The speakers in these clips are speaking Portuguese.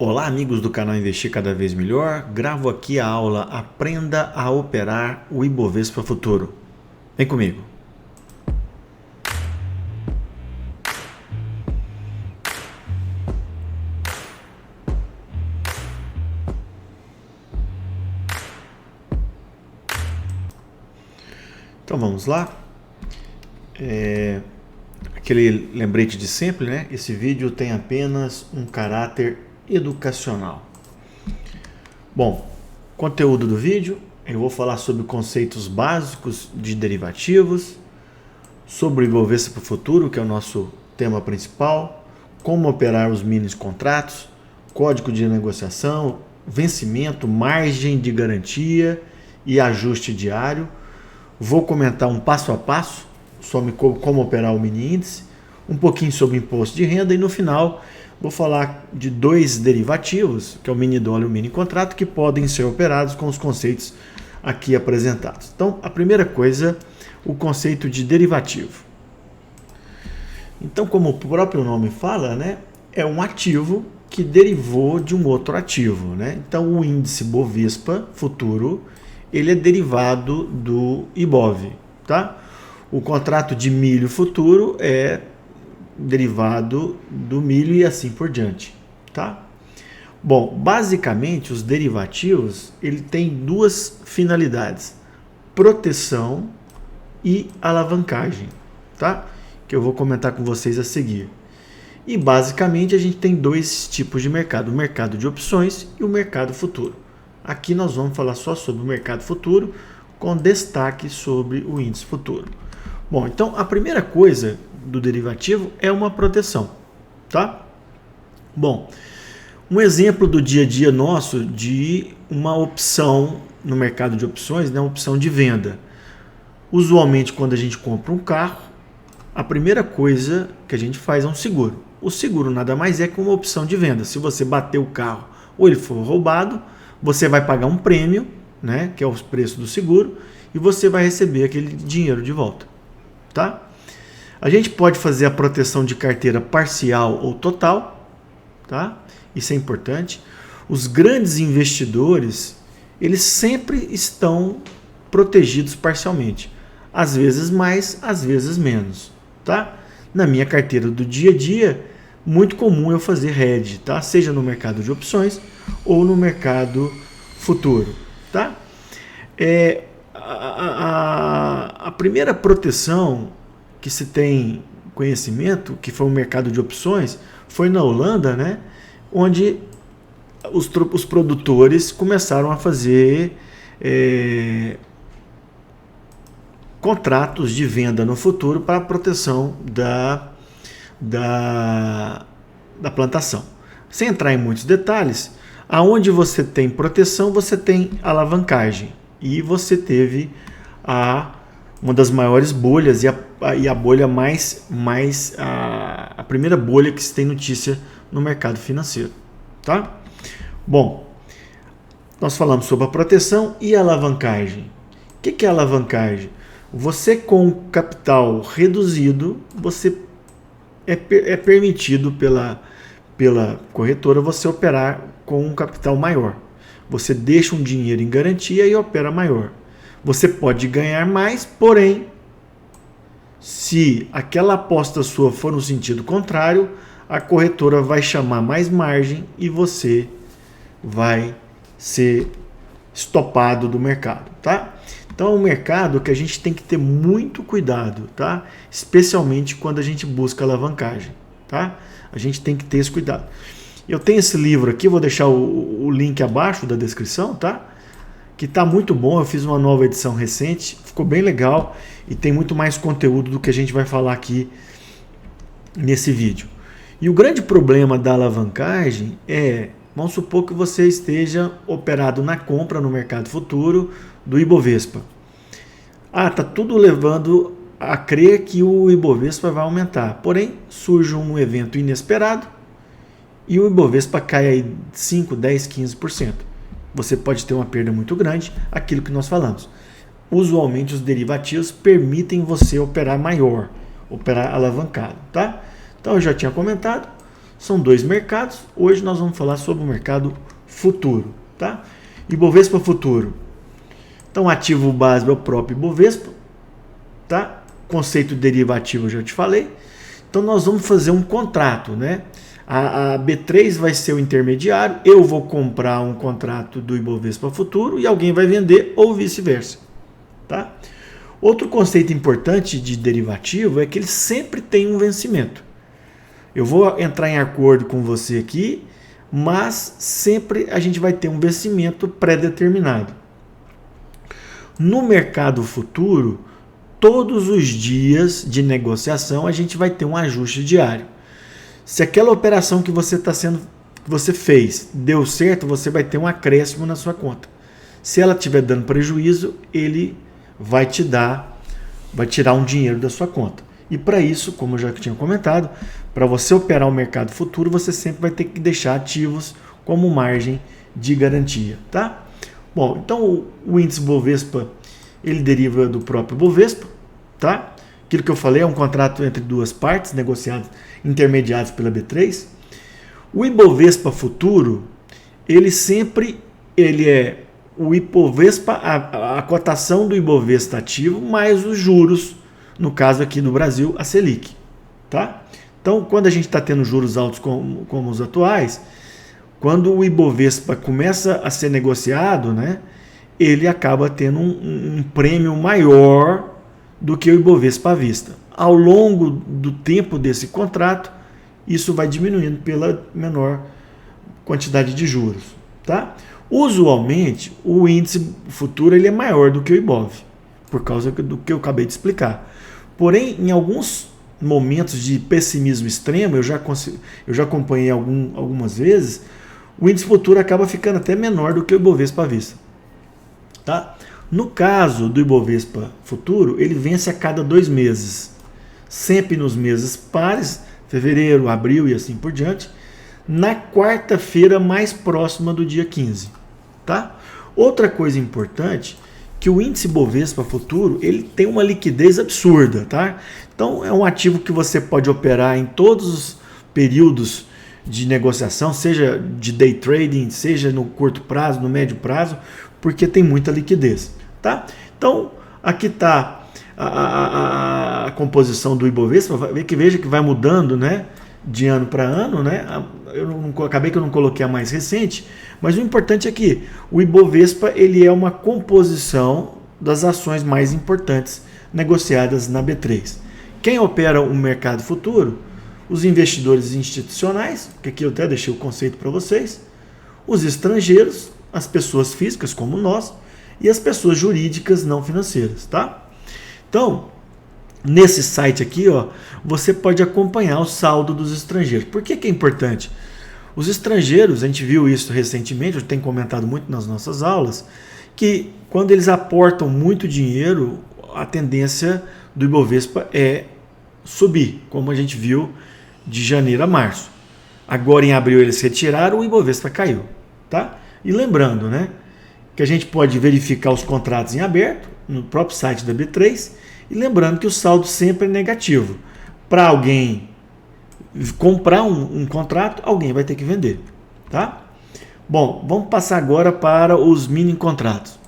Olá, amigos do canal Investir Cada Vez Melhor. Gravo aqui a aula Aprenda a Operar o Ibovespa Futuro. Vem comigo. Então vamos lá. Aquele lembrete de sempre, né? Esse vídeo tem apenas um caráter educacional. Bom, conteúdo do vídeo, eu vou falar sobre conceitos básicos de derivativos, sobre o Ibovespa Futuro, que é o nosso tema principal, como operar os mini contratos, código de negociação, vencimento, margem de garantia e ajuste diário. Vou comentar um passo a passo sobre como operar o mini índice, um pouquinho sobre imposto de renda e no final vou falar de dois derivativos, que é o mini dólar e o mini contrato, que podem ser operados com os conceitos aqui apresentados. Então, a primeira coisa, o conceito de derivativo. Então, como o próprio nome fala, né, é um ativo que derivou de um outro ativo, né? Então, o índice Bovespa Futuro, ele é derivado do Ibov, tá? O contrato de milho futuro é derivado do milho e assim por diante, tá? Bom, basicamente os derivativos, ele tem duas finalidades: proteção e alavancagem, tá? Que eu vou comentar com vocês a seguir. E basicamente a gente tem dois tipos de mercado: o mercado de opções e o mercado futuro. Aqui nós vamos falar só sobre o mercado futuro, com destaque sobre o índice futuro. Bom, então a primeira coisa do derivativo é uma proteção, tá? Bom, um exemplo do dia a dia nosso de uma opção no mercado de opções, né, uma opção de venda. Usualmente, quando a gente compra um carro, a primeira coisa que a gente faz é um seguro. O seguro nada mais é que uma opção de venda. Se você bater o carro ou ele for roubado, você vai pagar um prêmio, né, que é o preço do seguro, e você vai receber aquele dinheiro de volta, tá? A gente pode fazer a proteção de carteira parcial ou total, tá? Isso é importante. Os grandes investidores, eles sempre estão protegidos parcialmente. Às vezes mais, às vezes menos, tá? Na minha carteira do dia a dia, muito comum eu fazer hedge, tá? Seja no mercado de opções ou no mercado futuro, tá? A primeira proteção que se tem conhecimento, que foi o mercado de opções, foi na Holanda, né? Onde os produtores começaram a fazer contratos de venda no futuro para a proteção da plantação. Sem entrar em muitos detalhes, aonde você tem proteção, você tem alavancagem. E você teve uma das maiores bolhas e a bolha a primeira bolha que se tem notícia no mercado financeiro, tá? Bom, nós falamos sobre a proteção e a alavancagem. O que é alavancagem? Você com capital reduzido, você é permitido pela corretora você operar com um capital maior. Você deixa um dinheiro em garantia e opera maior. Você pode ganhar mais, porém, se aquela aposta sua for no sentido contrário, a corretora vai chamar mais margem e você vai ser estopado do mercado, tá? Então é um mercado que a gente tem que ter muito cuidado, tá? Especialmente quando a gente busca alavancagem, tá? A gente tem que ter esse cuidado. Eu tenho esse livro aqui, vou deixar o link abaixo da descrição, tá? Que tá muito bom, eu fiz uma nova edição recente, ficou bem legal e tem muito mais conteúdo do que a gente vai falar aqui nesse vídeo. E o grande problema da alavancagem é, vamos supor que você esteja operado na compra no mercado futuro do Ibovespa. Tá tudo levando a crer que o Ibovespa vai aumentar, porém surge um evento inesperado e o Ibovespa cai aí 5, 10, 15%. Você pode ter uma perda muito grande, aquilo que nós falamos. Usualmente os derivativos permitem você operar maior, operar alavancado, tá? Então eu já tinha comentado São dois mercados. Hoje nós vamos falar sobre o mercado futuro, tá? Ibovespa futuro. Então, ativo básico é o próprio Ibovespa, tá? Conceito derivativo eu já te falei. Então, nós vamos fazer um contrato, né? A B3 vai ser o intermediário, eu vou comprar um contrato do Ibovespa futuro e alguém vai vender ou vice-versa, tá? Outro conceito importante de derivativo é que ele sempre tem um vencimento. Eu vou entrar em acordo com você aqui, mas sempre a gente vai ter um vencimento pré-determinado. No mercado futuro, todos os dias de negociação a gente vai ter um ajuste diário. Se aquela operação que você fez deu certo, você vai ter um acréscimo na sua conta. Se ela estiver dando prejuízo, ele vai tirar um dinheiro da sua conta. E para isso, como eu já tinha comentado, para você operar o mercado futuro, você sempre vai ter que deixar ativos como margem de garantia, tá? Bom, então o índice Bovespa, ele deriva do próprio Bovespa, tá? Aquilo que eu falei é um contrato entre duas partes, intermediados pela B3. O Ibovespa futuro, ele é o Ibovespa, a cotação do Ibovespa ativo, mais os juros, no caso aqui do Brasil, a Selic, tá? Então, quando a gente está tendo juros altos como os atuais, quando o Ibovespa começa a ser negociado, né, ele acaba tendo um prêmio maior do que o Ibovespa à vista. Ao longo do tempo desse contrato, isso vai diminuindo pela menor quantidade de juros, tá? Usualmente, o índice futuro ele é maior do que o Ibov, por causa do que eu acabei de explicar. Porém, em alguns momentos de pessimismo extremo, eu já acompanhei algumas vezes, o índice futuro acaba ficando até menor do que o Ibovespa à vista, tá? No caso do Ibovespa futuro, ele vence a cada 2 meses, sempre nos meses pares, fevereiro, abril e assim por diante, na quarta-feira mais próxima do dia 15. Tá? Outra coisa importante, que o índice Bovespa futuro ele tem uma liquidez absurda. Tá? Então é um ativo que você pode operar em todos os períodos de negociação, seja de day trading, seja no curto prazo, no médio prazo, porque tem muita liquidez. Tá? Então, aqui está a composição do Ibovespa, veja que vai mudando, né, de ano para ano, né? Acabei que eu não coloquei a mais recente, mas o importante é que o Ibovespa ele é uma composição das ações mais importantes negociadas na B3. Quem opera o mercado futuro? Os investidores institucionais, que aqui eu até deixei o conceito para vocês, os estrangeiros, as pessoas físicas como nós, e as pessoas jurídicas não financeiras, tá? Então, nesse site aqui, ó, você pode acompanhar o saldo dos estrangeiros. Por que é importante? Os estrangeiros, a gente viu isso recentemente, eu tenho comentado muito nas nossas aulas, que quando eles aportam muito dinheiro, a tendência do Ibovespa é subir, como a gente viu de janeiro a março. Agora em abril eles retiraram, o Ibovespa caiu, tá? E lembrando, né, que a gente pode verificar os contratos em aberto no próprio site da B3 e lembrando que o saldo sempre é negativo. Para alguém comprar um contrato, alguém vai ter que vender, tá? Bom, vamos passar agora para os mini contratos.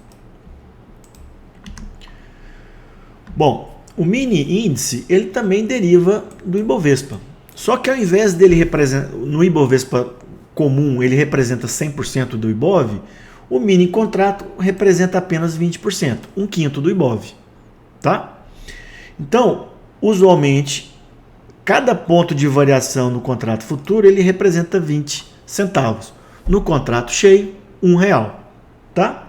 Bom, o mini índice ele também deriva do Ibovespa. Só que ao invés dele representar no Ibovespa comum, ele representa 100% do Ibov, o mini contrato representa apenas 20%, 1/5 do Ibov, tá? Então, usualmente, cada ponto de variação no contrato futuro, ele representa 20 centavos. No contrato cheio, R$1, tá?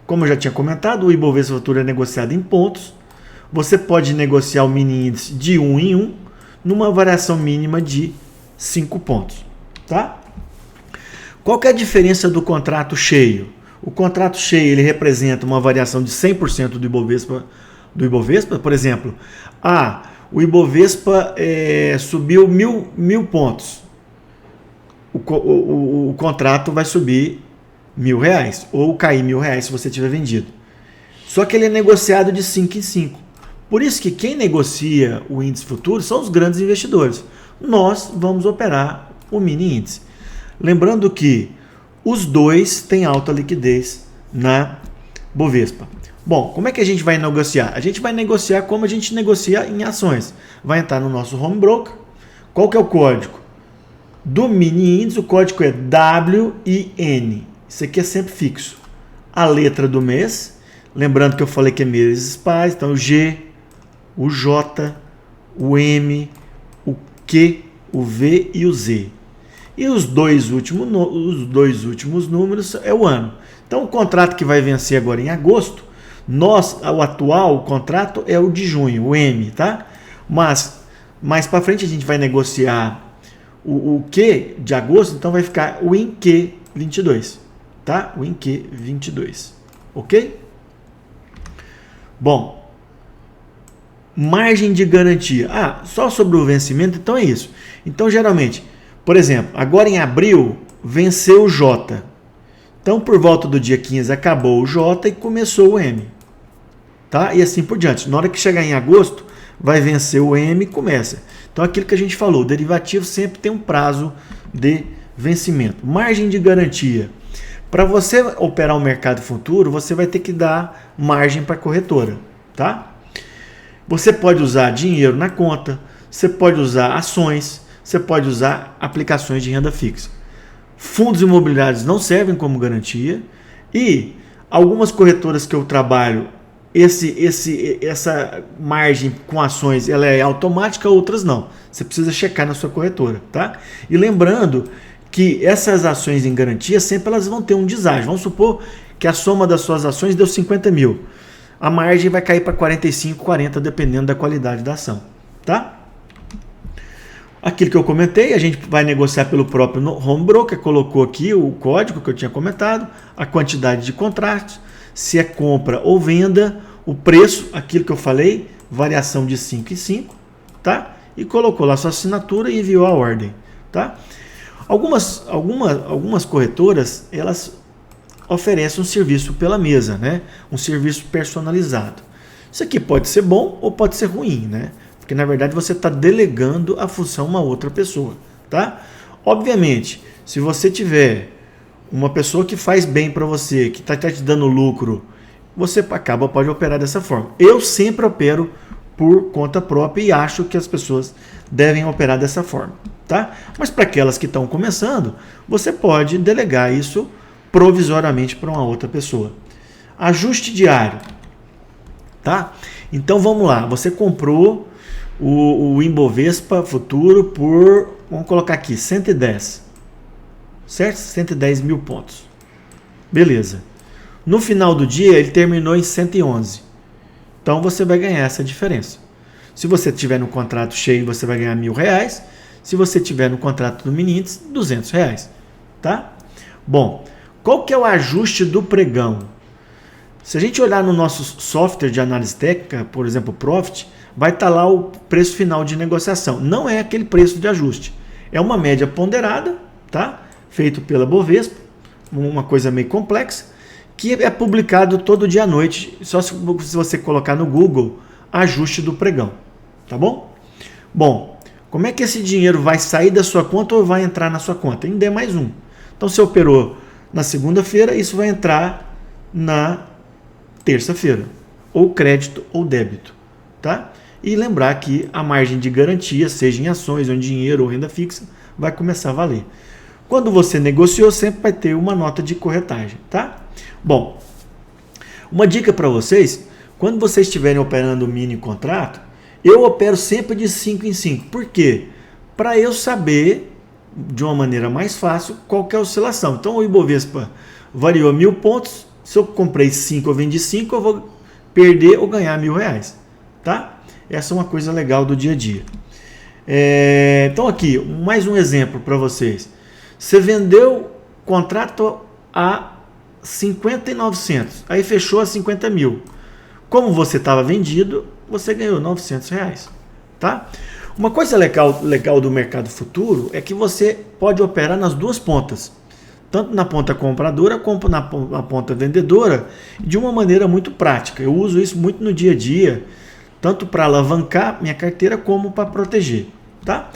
Como eu já tinha comentado, o Ibovespa futuro é negociado em pontos. Você pode negociar o mini índice de 1 em 1, numa variação mínima de 5 pontos, tá? Qual que é a diferença do contrato cheio? O contrato cheio ele representa uma variação de 100% do Ibovespa, por exemplo, o Ibovespa subiu mil pontos, o contrato vai subir R$1.000 ou cair R$1.000 se você tiver vendido. Só que ele é negociado de 5 em 5. Por isso que quem negocia o índice futuro são os grandes investidores. Nós vamos operar o mini índice. Lembrando que os dois têm alta liquidez na Bovespa. Bom, como é que a gente vai negociar? A gente vai negociar como a gente negocia em ações. Vai entrar no nosso home broker. Qual que é o código? Do mini índice, o código é WIN. Isso aqui é sempre fixo. A letra do mês, lembrando que eu falei que é meses pares, então o G, o J, o M, o Q, o V e o Z. E os dois últimos números é o ano. Então o contrato que vai vencer agora em agosto, o atual contrato é o de junho, o M, tá? Mas mais para frente a gente vai negociar o Q de agosto, então vai ficar o INQ 22, tá? O INQ 22, ok? Bom, margem de garantia. Só sobre o vencimento, então é isso. Então geralmente, por exemplo, agora em abril venceu o J. Então por volta do dia 15 acabou o J e começou o M, tá? E assim por diante. Na hora que chegar em agosto vai vencer o M e começa. Então aquilo que a gente falou, o derivativo sempre tem um prazo de vencimento. Margem de garantia. Para você operar o mercado futuro, você vai ter que dar margem para a corretora, tá? Você pode usar dinheiro na conta, você pode usar ações, você pode usar aplicações de renda fixa. Fundos imobiliários não servem como garantia e algumas corretoras que eu trabalho, essa margem com ações ela é automática, outras não. Você precisa checar na sua corretora, tá? E lembrando que essas ações em garantia sempre elas vão ter um deságio. Vamos supor que a soma das suas ações deu 50 mil. A margem vai cair para 45, 40, dependendo da qualidade da ação, tá? Aquilo que eu comentei, a gente vai negociar pelo próprio home broker, colocou aqui o código que eu tinha comentado, a quantidade de contratos, se é compra ou venda, o preço, aquilo que eu falei, variação de 5 em 5, tá? E colocou lá sua assinatura e enviou a ordem, tá? Algumas corretoras, elas oferecem um serviço pela mesa, né? Um serviço personalizado. Isso aqui pode ser bom ou pode ser ruim, né? Porque na verdade você está delegando a função a uma outra pessoa, tá? Obviamente, se você tiver uma pessoa que faz bem para você, que está te dando lucro, você pode operar dessa forma. Eu sempre opero por conta própria e acho que as pessoas devem operar dessa forma, tá? Mas para aquelas que estão começando, você pode delegar isso provisoriamente para uma outra pessoa. Ajuste diário, tá? Então vamos lá, você comprou o Ibovespa futuro por, vamos colocar aqui, 110, certo? 110 mil pontos. Beleza. No final do dia, ele terminou em 111. Então, você vai ganhar essa diferença. Se você tiver no contrato cheio, você vai ganhar R$1.000. Se você tiver no contrato do mini índice, R$200, tá? Bom, qual que é o ajuste do pregão? Se a gente olhar no nosso software de análise técnica, por exemplo, o Profit, vai estar lá o preço final de negociação. Não é aquele preço de ajuste. É uma média ponderada, tá? Feito pela Bovespa, uma coisa meio complexa, que é publicado todo dia à noite, só se você colocar no Google, ajuste do pregão, tá bom? Bom, como é que esse dinheiro vai sair da sua conta ou vai entrar na sua conta? Em D+1. Então, você operou na segunda-feira, isso vai entrar na terça-feira, ou crédito ou débito, tá? E lembrar que a margem de garantia, seja em ações, ou em dinheiro ou renda fixa, vai começar a valer. Quando você negociou, sempre vai ter uma nota de corretagem, tá? Bom, uma dica para vocês, quando vocês estiverem operando o mini contrato, eu opero sempre de 5 em 5. Por quê? Para eu saber, de uma maneira mais fácil, qual que é a oscilação. Então, o Ibovespa variou 1.000 pontos, se eu comprei 5 ou vendi 5, eu vou perder ou ganhar R$1.000, tá? Essa é uma coisa legal do dia a dia. Então aqui, mais um exemplo para vocês. Você vendeu contrato a 50.900, aí fechou a 50 mil. Como você estava vendido, você ganhou R$900, tá? Uma coisa legal do mercado futuro é que você pode operar nas duas pontas, tanto na ponta compradora como na ponta vendedora, de uma maneira muito prática. Eu uso isso muito no dia a dia, tanto para alavancar minha carteira como para proteger, tá?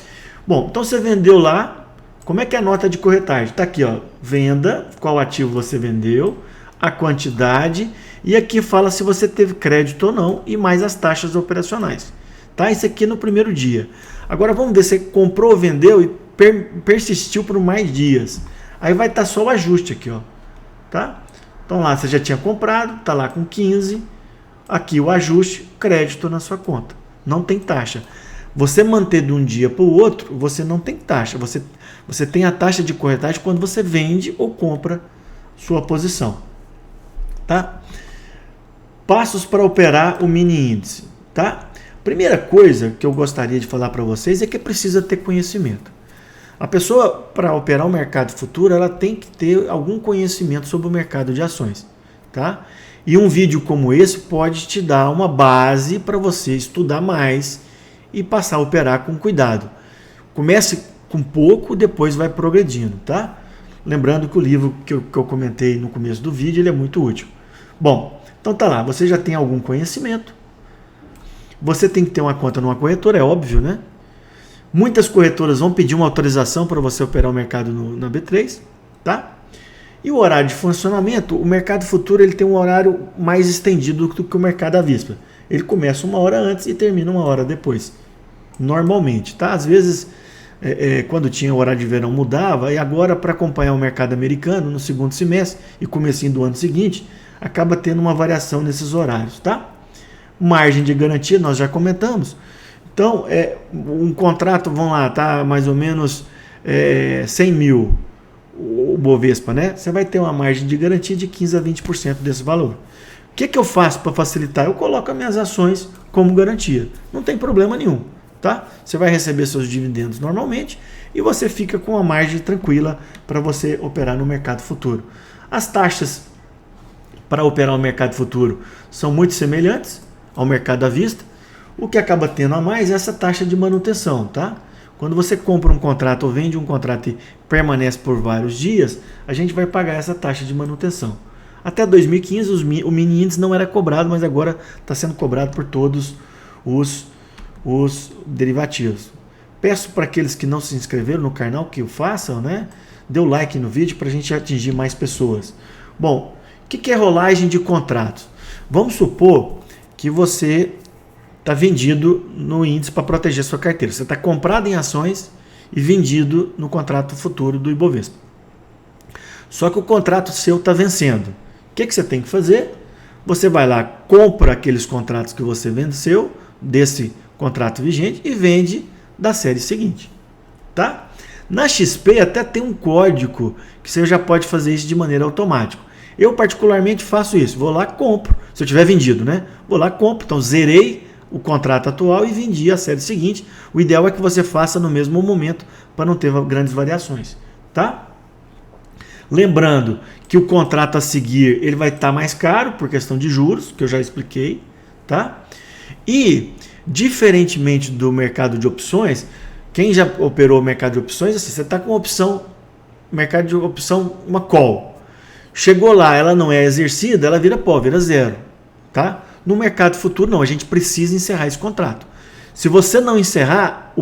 Bom, então você vendeu lá Como é que é a nota de corretagem? Está aqui, ó, venda, qual ativo você vendeu, a quantidade, e aqui fala se você teve crédito ou não, e mais as taxas operacionais. Tá? Isso aqui no primeiro dia. Agora vamos ver se você comprou ou vendeu e persistiu por mais dias. Aí vai estar só o ajuste aqui, ó. Tá? Então lá você já tinha comprado, tá lá com 15, aqui o ajuste, crédito na sua conta. Não tem taxa. Você manter de um dia para o outro, você não tem taxa. Você tem a taxa de corretagem quando você vende ou compra sua posição. Tá? Passos para operar o mini índice. Tá? Primeira coisa que eu gostaria de falar para vocês é que precisa ter conhecimento. A pessoa, para operar o mercado futuro, ela tem que ter algum conhecimento sobre o mercado de ações. Tá? E um vídeo como esse pode te dar uma base para você estudar mais e passar a operar com cuidado. Comece com pouco, depois vai progredindo, tá? Lembrando que o livro que eu comentei no começo do vídeo, ele é muito útil. Bom, então tá lá, você já tem algum conhecimento, você tem que ter uma conta numa corretora, é óbvio, né? Muitas corretoras vão pedir uma autorização para você operar o mercado na B3, tá? E o horário de funcionamento, o mercado futuro ele tem um horário mais estendido do que o mercado à vista. Ele começa 1 hora antes e termina 1 hora depois, normalmente, tá? Às vezes, quando tinha o horário de verão mudava, e agora para acompanhar o mercado americano no segundo semestre e comecinho do ano seguinte, acaba tendo uma variação nesses horários, tá? Margem de garantia, nós já comentamos. Então, um contrato, vamos lá, tá mais ou menos 100 mil, o Bovespa, né? Você vai ter uma margem de garantia de 15 a 20% desse valor. O que eu faço para facilitar? Eu coloco as minhas ações como garantia. Não tem problema nenhum, tá? Você vai receber seus dividendos normalmente e você fica com uma margem tranquila para você operar no mercado futuro. As taxas para operar o mercado futuro são muito semelhantes ao mercado à vista. O que acaba tendo a mais é essa taxa de manutenção, tá? Quando você compra um contrato ou vende um contrato e permanece por vários dias, a gente vai pagar essa taxa de manutenção. Até 2015 o mini índice não era cobrado, mas agora está sendo cobrado por todos os derivativos. Peço para aqueles que não se inscreveram no canal que o façam, né? Dê o like no vídeo para a gente atingir mais pessoas. Bom, o que é rolagem de contratos? Vamos supor que você está vendido no índice para proteger sua carteira. Você está comprado em ações e vendido no contrato futuro do Ibovespa. Só que o contrato seu está vencendo. O que você tem que fazer? Você vai lá, compra aqueles contratos que você venceu desse contrato vigente e vende da série seguinte. Tá? Na XP até tem um código que você já pode fazer isso de maneira automática. Eu particularmente faço isso. Vou lá, compro. Se eu tiver vendido, né? Vou lá, compro. Então zerei o contrato atual e vendi a série seguinte. O ideal é que você faça no mesmo momento para não ter grandes variações, tá? Lembrando que o contrato a seguir ele vai estar mais caro por questão de juros, que eu já expliquei, tá? E diferentemente do mercado de opções, quem já operou o mercado de opções, assim, você está com uma opção, mercado de opção, uma call. Chegou lá, ela não é exercida, ela vira pó, vira zero, tá? No mercado futuro, não, a gente precisa encerrar esse contrato. Se você não encerrar,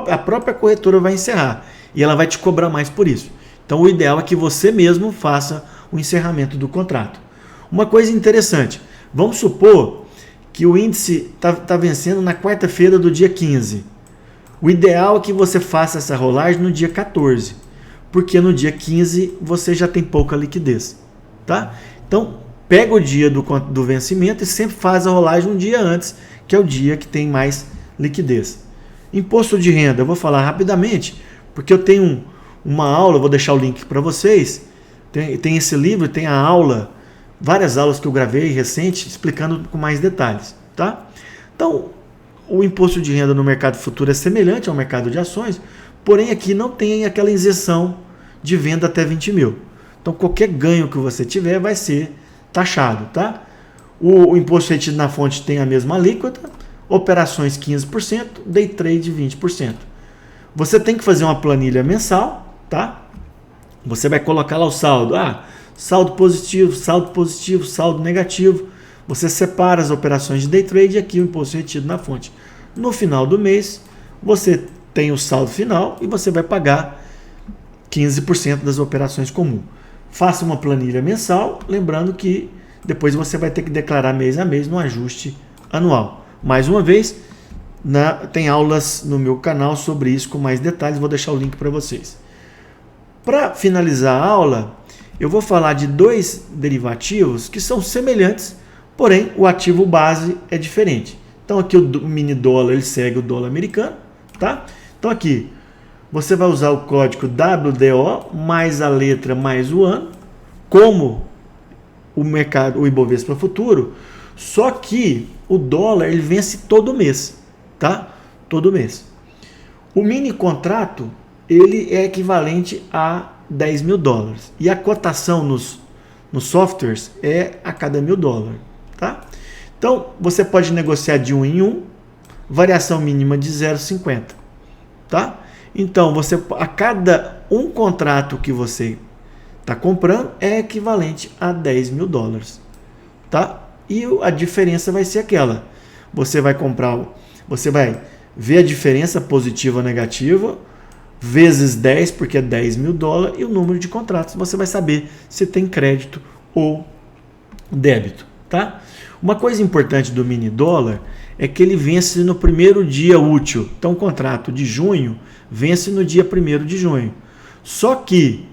a própria corretora vai encerrar e ela vai te cobrar mais por isso. Então, o ideal é que você mesmo faça o encerramento do contrato. Uma coisa interessante, vamos supor que o índice está vencendo na quarta-feira do dia 15. O ideal é que você faça essa rolagem no dia 14, porque no dia 15 você já tem pouca liquidez. Tá? Então, pega o dia do vencimento e sempre faz a rolagem um dia antes, que é o dia que tem mais liquidez. Imposto de renda, eu vou falar rapidamente, porque eu tenho uma aula, vou deixar o link para vocês, tem esse livro, tem a aula, várias aulas que eu gravei recente, explicando com mais detalhes. Tá? Então, o imposto de renda no mercado futuro é semelhante ao mercado de ações, porém aqui não tem aquela isenção de venda até 20 mil. Então, qualquer ganho que você tiver vai ser taxado, tá? O imposto retido na fonte tem a mesma alíquota, operações 15%, day trade 20%. Você tem que fazer uma planilha mensal, tá? Você vai colocar lá o saldo, saldo positivo, saldo negativo. Você separa as operações de day trade e aqui o imposto retido na fonte. No final do mês, você tem o saldo final e você vai pagar 15% das operações comuns. Faça uma planilha mensal, lembrando que depois você vai ter que declarar mês a mês no ajuste anual. Mais uma vez, tem aulas no meu canal sobre isso com mais detalhes, vou deixar o link para vocês. Para finalizar a aula, eu vou falar de dois derivativos que são semelhantes, porém o ativo base é diferente. Então aqui o mini dólar ele segue o dólar americano, tá? Então aqui você vai usar o código WDO mais a letra mais o ano, como o mercado, o Ibovespa futuro, só que o dólar ele vence todo mês, tá? Todo mês. O mini contrato ele é equivalente a 10 mil dólares e a cotação nos softwares é a cada $1.000, tá? Então você pode negociar de 1 em 1, variação mínima de 0,50, tá? Então você, a cada um contrato que você está comprando é equivalente a 10 mil dólares, tá? E a diferença vai ser aquela, você vai comprar, você vai ver a diferença positiva ou negativa vezes 10, porque é 10 mil dólares, e o número de contratos, você vai saber se tem crédito ou débito, tá? Uma coisa importante do mini dólar é que ele vence no primeiro dia útil. Então o contrato de junho vence no dia 1º de junho. Só que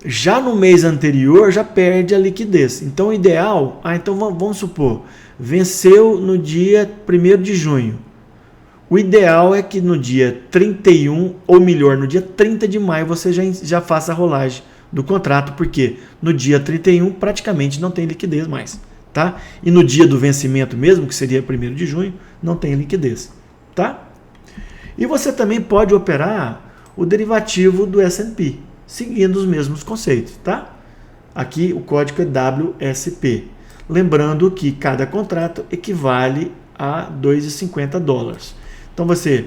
já no mês anterior já perde a liquidez. Então o ideal, então vamos supor, venceu no dia 1º de junho. O ideal é que no dia 31, ou melhor, no dia 30 de maio, você já faça a rolagem do contrato, porque no dia 31 praticamente não tem liquidez mais, tá? E no dia do vencimento mesmo, que seria 1º de junho, não tem liquidez, tá? E você também pode operar o derivativo do S&P, seguindo os mesmos conceitos, tá? Aqui o código é WSP. Lembrando que cada contrato equivale a 2,50 dólares. Então você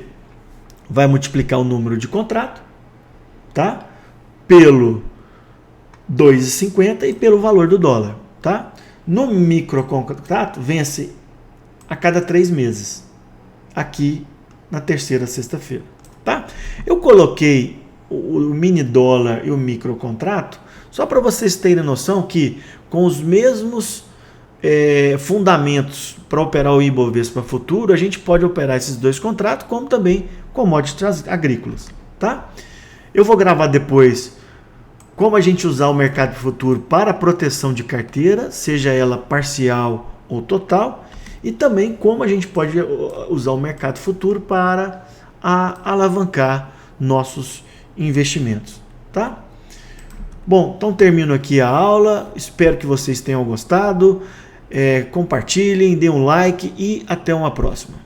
vai multiplicar o número de contrato, tá? Pelo 2,50 e pelo valor do dólar, tá? No microcontrato vence a cada 3 meses, aqui na terceira sexta-feira, tá? Eu coloquei o mini dólar e o microcontrato só para vocês terem noção que com os mesmos fundamentos para operar o Ibovespa futuro, a gente pode operar esses dois contratos, como também commodities agrícolas, tá? Eu vou gravar depois como a gente usar o mercado futuro para proteção de carteira, seja ela parcial ou total, e também como a gente pode usar o mercado futuro para alavancar nossos investimentos, tá? Bom, então termino aqui a aula, espero que vocês tenham gostado. Compartilhem, dêem um like e até uma próxima.